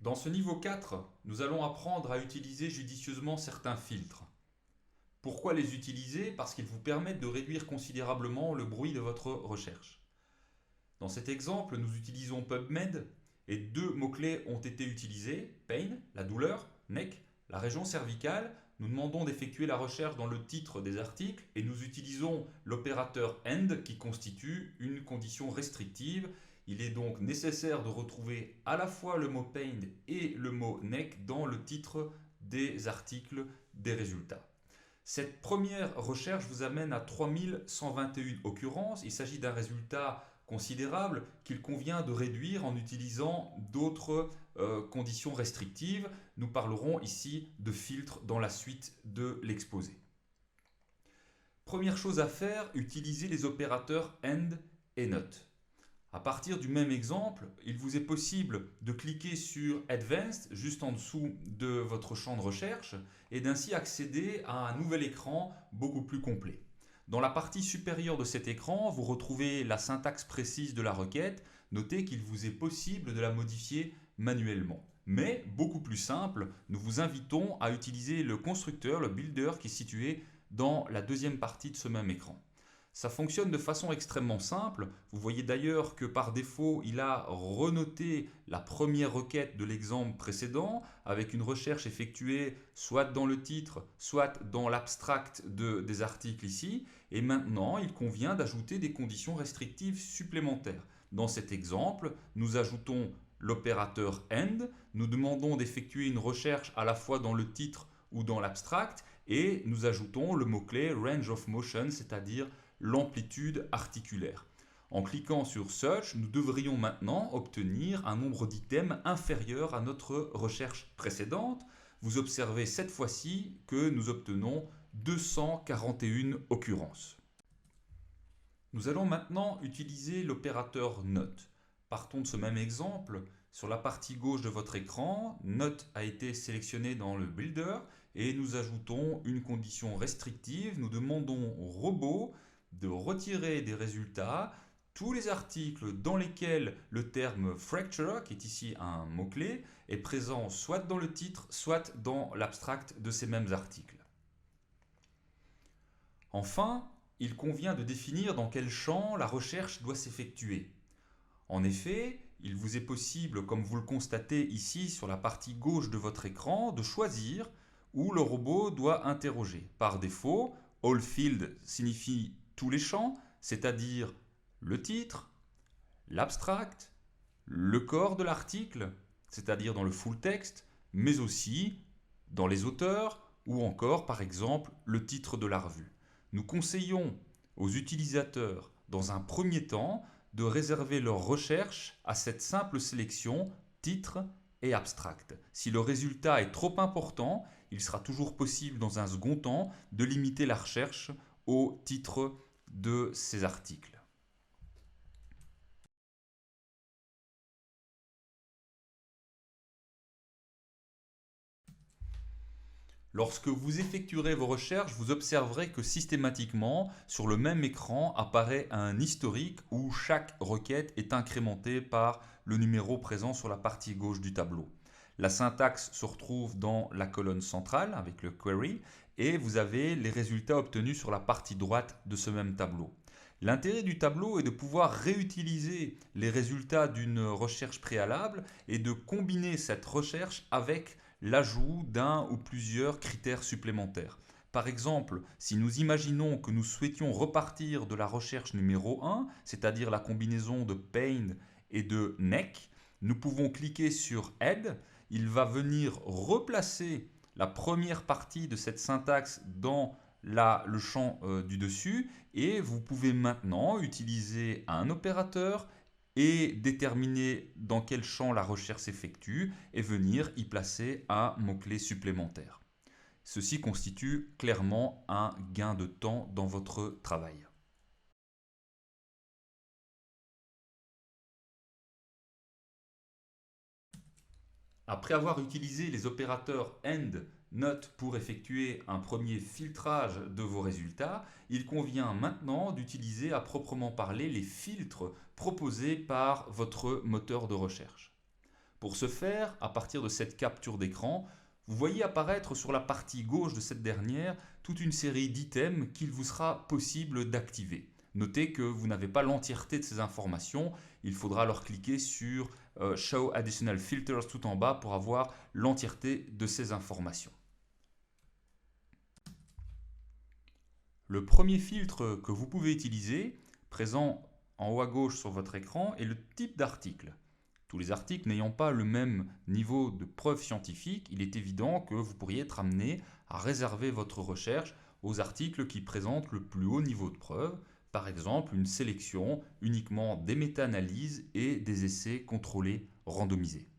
Dans ce niveau 4, nous allons apprendre à utiliser judicieusement certains filtres. Pourquoi les utiliser? Parce qu'ils vous permettent de réduire considérablement le bruit de votre recherche. Dans cet exemple, nous utilisons PubMed et deux mots-clés ont été utilisés: pain, la douleur, neck, la région cervicale. Nous demandons d'effectuer la recherche dans le titre des articles et nous utilisons l'opérateur AND qui constitue une condition restrictive. Il est donc nécessaire de retrouver à la fois le mot pain et le mot neck dans le titre des articles des résultats. Cette première recherche vous amène à 3121 occurrences. Il s'agit d'un résultat considérable qu'il convient de réduire en utilisant d'autres conditions restrictives. Nous parlerons ici de filtres dans la suite de l'exposé. Première chose à faire, utiliser les opérateurs AND et NOT. À partir du même exemple, il vous est possible de cliquer sur Advanced juste en dessous de votre champ de recherche et d'ainsi accéder à un nouvel écran beaucoup plus complet. Dans la partie supérieure de cet écran, vous retrouvez la syntaxe précise de la requête. Notez qu'il vous est possible de la modifier manuellement. Mais beaucoup plus simple, nous vous invitons à utiliser le constructeur, le builder qui est situé dans la deuxième partie de ce même écran. Ça fonctionne de façon extrêmement simple. Vous voyez d'ailleurs que par défaut, il a renoté la première requête de l'exemple précédent avec une recherche effectuée soit dans le titre, soit dans l'abstract des articles ici. Et maintenant, il convient d'ajouter des conditions restrictives supplémentaires. Dans cet exemple, nous ajoutons l'opérateur AND. Nous demandons d'effectuer une recherche à la fois dans le titre ou dans l'abstract. Et nous ajoutons le mot-clé range of motion, c'est-à-dire l'amplitude articulaire. En cliquant sur Search, nous devrions maintenant obtenir un nombre d'items inférieur à notre recherche précédente. Vous observez cette fois-ci que nous obtenons 241 occurrences. Nous allons maintenant utiliser l'opérateur Note. Partons de ce même exemple. Sur la partie gauche de votre écran, Note a été sélectionné dans le Builder et nous ajoutons une condition restrictive. Nous demandons au robot de retirer des résultats tous les articles dans lesquels le terme fracture, qui est ici un mot-clé, est présent soit dans le titre, soit dans l'abstract de ces mêmes articles. Enfin, il convient de définir dans quel champ la recherche doit s'effectuer. En effet, il vous est possible, comme vous le constatez ici sur la partie gauche de votre écran, de choisir où le robot doit interroger. Par défaut, All Field signifie tous les champs, c'est-à-dire le titre, l'abstract, le corps de l'article, c'est-à-dire dans le full text, mais aussi dans les auteurs ou encore par exemple le titre de la revue. Nous conseillons aux utilisateurs dans un premier temps de réserver leur recherche à cette simple sélection titre et abstract. Si le résultat est trop important, il sera toujours possible dans un second temps de limiter la recherche au titre de ces articles. Lorsque vous effectuerez vos recherches, vous observerez que systématiquement, sur le même écran, apparaît un historique où chaque requête est incrémentée par le numéro présent sur la partie gauche du tableau. La syntaxe se retrouve dans la colonne centrale avec le query et vous avez les résultats obtenus sur la partie droite de ce même tableau. L'intérêt du tableau est de pouvoir réutiliser les résultats d'une recherche préalable et de combiner cette recherche avec l'ajout d'un ou plusieurs critères supplémentaires. Par exemple, si nous imaginons que nous souhaitions repartir de la recherche numéro 1, c'est-à-dire la combinaison de pain et de neck, nous pouvons cliquer sur Add. Il va venir replacer la première partie de cette syntaxe dans le champ du dessus et vous pouvez maintenant utiliser un opérateur et déterminer dans quel champ la recherche s'effectue et venir y placer un mot-clé supplémentaire. Ceci constitue clairement un gain de temps dans votre travail. Après avoir utilisé les opérateurs AND, NOT pour effectuer un premier filtrage de vos résultats, il convient maintenant d'utiliser à proprement parler les filtres proposés par votre moteur de recherche. Pour ce faire, à partir de cette capture d'écran, vous voyez apparaître sur la partie gauche de cette dernière toute une série d'items qu'il vous sera possible d'activer. Notez que vous n'avez pas l'entièreté de ces informations, il faudra alors cliquer sur Show Additional Filters tout en bas pour avoir l'entièreté de ces informations. Le premier filtre que vous pouvez utiliser, présent en haut à gauche sur votre écran, est le type d'article. Tous les articles n'ayant pas le même niveau de preuve scientifique, il est évident que vous pourriez être amené à réserver votre recherche aux articles qui présentent le plus haut niveau de preuve, par exemple une sélection uniquement des méta-analyses et des essais contrôlés randomisés.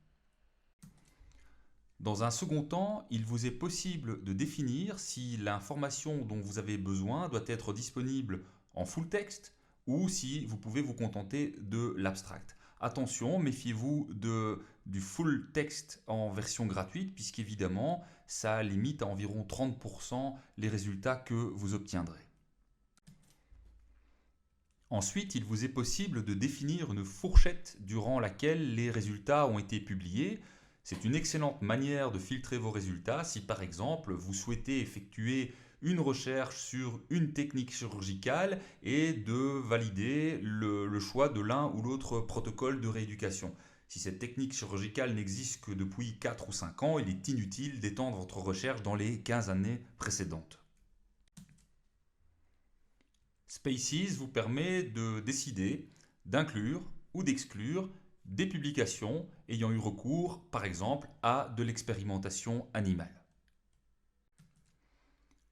Dans un second temps, il vous est possible de définir si l'information dont vous avez besoin doit être disponible en full texte ou si vous pouvez vous contenter de l'abstract. Attention, méfiez-vous du full texte en version gratuite puisqu'évidemment, ça limite à environ 30% les résultats que vous obtiendrez. Ensuite, il vous est possible de définir une fourchette durant laquelle les résultats ont été publiés. C'est une excellente manière de filtrer vos résultats si par exemple vous souhaitez effectuer une recherche sur une technique chirurgicale et de valider le choix de l'un ou l'autre protocole de rééducation. Si cette technique chirurgicale n'existe que depuis 4 ou 5 ans, il est inutile d'étendre votre recherche dans les 15 années précédentes. Spaces vous permet de décider d'inclure ou d'exclure des publications ayant eu recours, par exemple, à de l'expérimentation animale.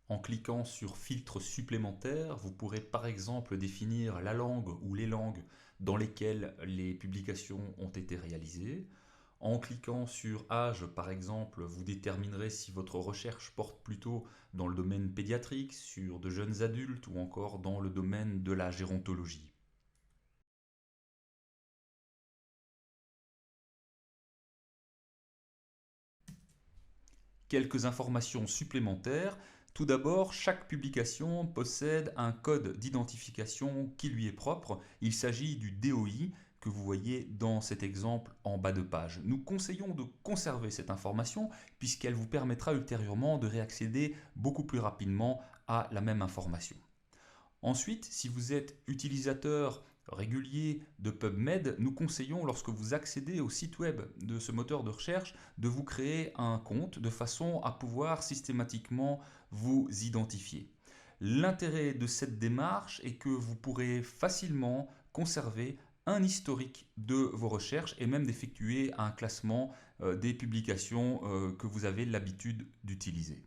En cliquant sur Filtre supplémentaire, vous pourrez par exemple définir la langue ou les langues dans lesquelles les publications ont été réalisées. En cliquant sur âge, par exemple, vous déterminerez si votre recherche porte plutôt dans le domaine pédiatrique, sur de jeunes adultes ou encore dans le domaine de la gérontologie. Quelques informations supplémentaires. Tout d'abord, chaque publication possède un code d'identification qui lui est propre. Il s'agit du DOI que vous voyez dans cet exemple en bas de page. Nous conseillons de conserver cette information puisqu'elle vous permettra ultérieurement de réaccéder beaucoup plus rapidement à la même information. Ensuite, si vous êtes utilisateur régulier de PubMed, nous conseillons, lorsque vous accédez au site web de ce moteur de recherche, de vous créer un compte de façon à pouvoir systématiquement vous identifier. L'intérêt de cette démarche est que vous pourrez facilement conserver un historique de vos recherches et même d'effectuer un classement des publications que vous avez l'habitude d'utiliser.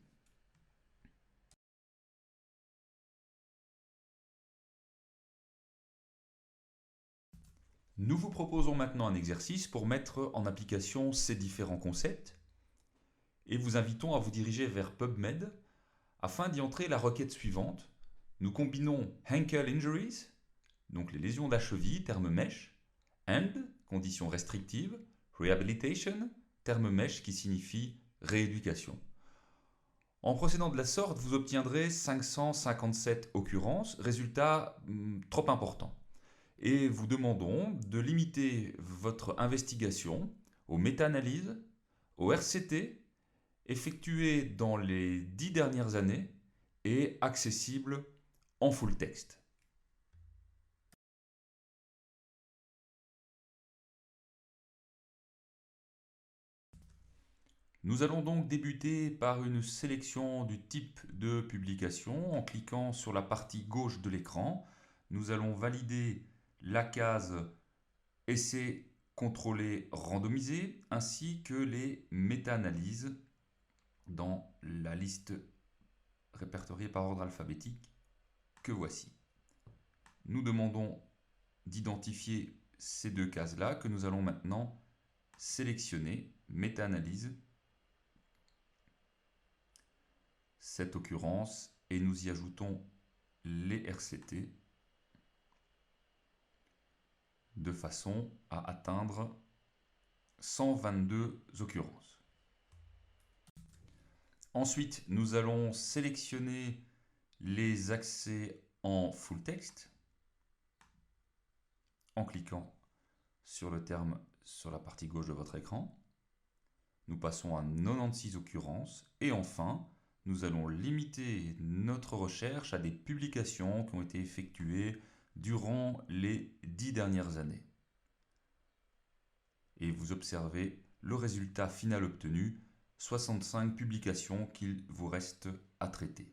Nous vous proposons maintenant un exercice pour mettre en application ces différents concepts et vous invitons à vous diriger vers PubMed afin d'y entrer la requête suivante. Nous combinons ankle injuries, donc les lésions de la cheville, terme mèche, and, condition restrictive, rehabilitation, terme mèche qui signifie rééducation. En procédant de la sorte, vous obtiendrez 557 occurrences, résultat trop important. Et vous demandons de limiter votre investigation aux méta-analyses, aux RCT, effectuées dans les 10 dernières années et accessibles en full texte. Nous allons donc débuter par une sélection du type de publication en cliquant sur la partie gauche de l'écran. Nous allons valider la case essai contrôlé randomisé ainsi que les méta-analyses dans la liste répertoriée par ordre alphabétique que voici. Nous demandons d'identifier ces deux cases-là que nous allons maintenant sélectionner, méta-analyse, cette occurrence, et nous y ajoutons les RCT de façon à atteindre 122 occurrences. Ensuite, nous allons sélectionner les accès en full text en cliquant sur le terme sur la partie gauche de votre écran. Nous passons à 96 occurrences. Et enfin, nous allons limiter notre recherche à des publications qui ont été effectuées durant les 10 dernières années. Et vous observez le résultat final obtenu, 65 publications qu'il vous reste à traiter.